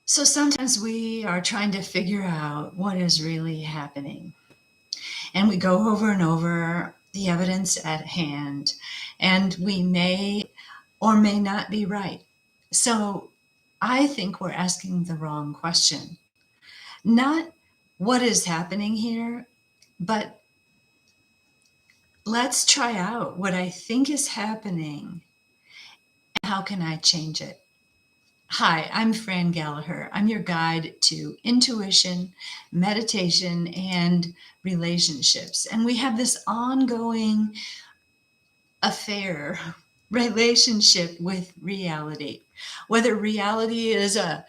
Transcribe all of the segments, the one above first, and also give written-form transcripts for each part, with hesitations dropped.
So sometimes we are trying to figure out what is really happening. And we go over and over the evidence at hand, and we may or may not be right. So I think we're asking the wrong question. Not what is happening here, but let's try out what I think is happening. How can I change it? Hi, I'm Fran Gallagher. I'm your guide to intuition, meditation, and relationships. And we have this ongoing affair, relationship with reality. Whether reality is a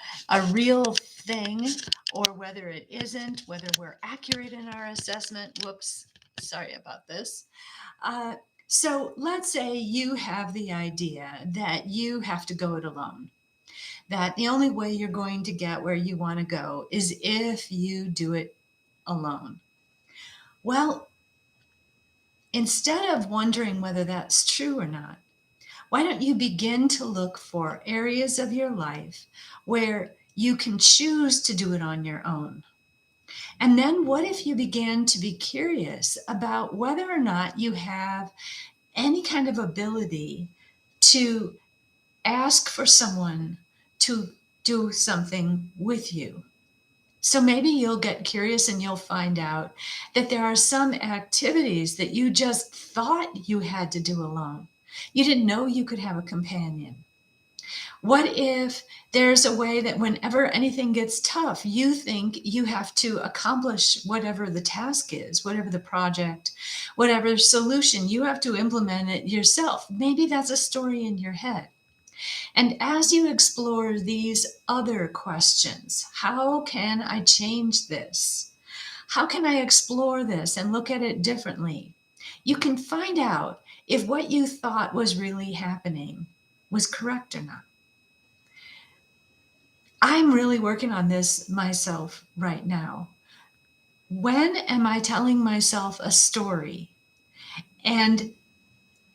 real thing or whether it isn't, whether we're accurate in our assessment. Whoops, sorry about this. Uh, so let's say you have the idea that you have to go it alone, that the only way you're going to get where you want to go is if you do it alone. Well, instead of wondering whether that's true or not, why don't you begin to look for areas of your life where you can choose to do it on your own? And then what if you began to be curious about whether or not you have any kind of ability to ask for someone to do something with you? So maybe you'll get curious and you'll find out that there are some activities that you just thought you had to do alone. You didn't know you could have a companion. What if there's a way that whenever anything gets tough, you think you have to accomplish whatever the task is, whatever the project, whatever solution, you have to implement it yourself? Maybe that's a story in your head. And as you explore these other questions, how can I change this? How can I explore this and look at it differently? You can find out if what you thought was really happening was correct or not. I'm really working on this myself right now. When am I telling myself a story? And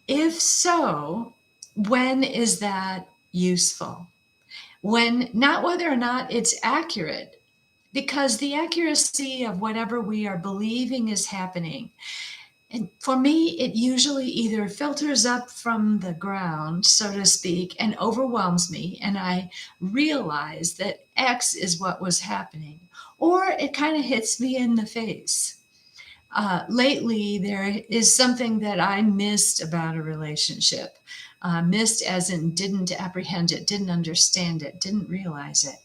if so, when is that useful? When, not whether or not it's accurate, because the accuracy of whatever we are believing is happening, and for me, it usually either filters up from the ground, so to speak, and overwhelms me, and I realize that X is what was happening, or it kind of hits me in the face. Lately, there is something that I missed about a relationship. Missed as in didn't apprehend it, didn't understand it, didn't realize it.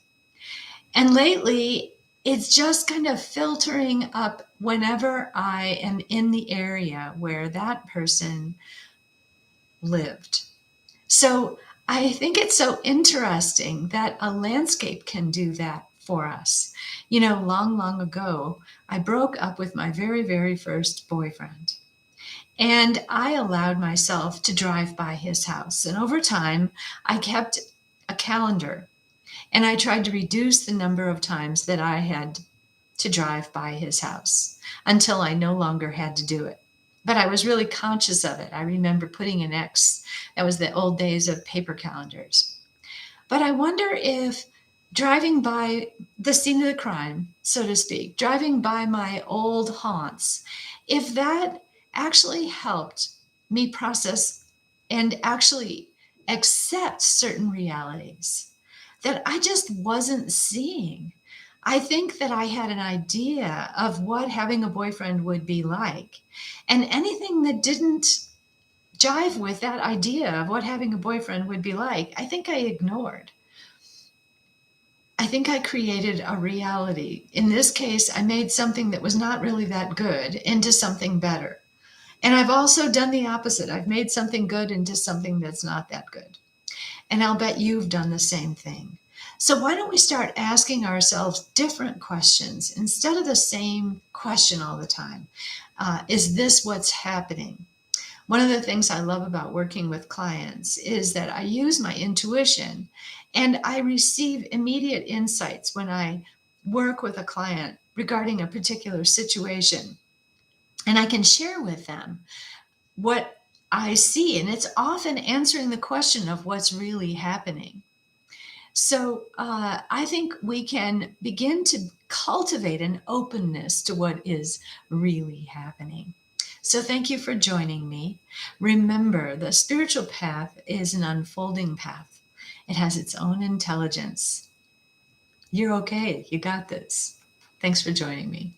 And lately, it's just kind of filtering up whenever I am in the area where that person lived. So I think it's so interesting that a landscape can do that for us. You know, long, long ago, I broke up with my very, very first boyfriend. And I allowed myself to drive by his house. And over time, I kept a calendar and I tried to reduce the number of times that I had to drive by his house until I no longer had to do it. But I was really conscious of it. I remember putting an X. That was the old days of paper calendars. But I wonder if driving by the scene of the crime, so to speak, driving by my old haunts, if that actually helped me process and actually accept certain realities that I just wasn't seeing. I think that I had an idea of what having a boyfriend would be like. And anything that didn't jive with that idea of what having a boyfriend would be like, I think I ignored. I think I created a reality. In this case, I made something that was not really that good into something better. And I've also done the opposite. I've made something good into something that's not that good. And I'll bet you've done the same thing. So why don't we start asking ourselves different questions instead of the same question all the time? Is this what's happening? One of the things I love about working with clients is that I use my intuition and I receive immediate insights when I work with a client regarding a particular situation. And I can share with them what I see. And it's often answering the question of what's really happening. So I think we can begin to cultivate an openness to what is really happening. So thank you for joining me. Remember, the spiritual path is an unfolding path, it has its own intelligence. You're okay. You got this. Thanks for joining me.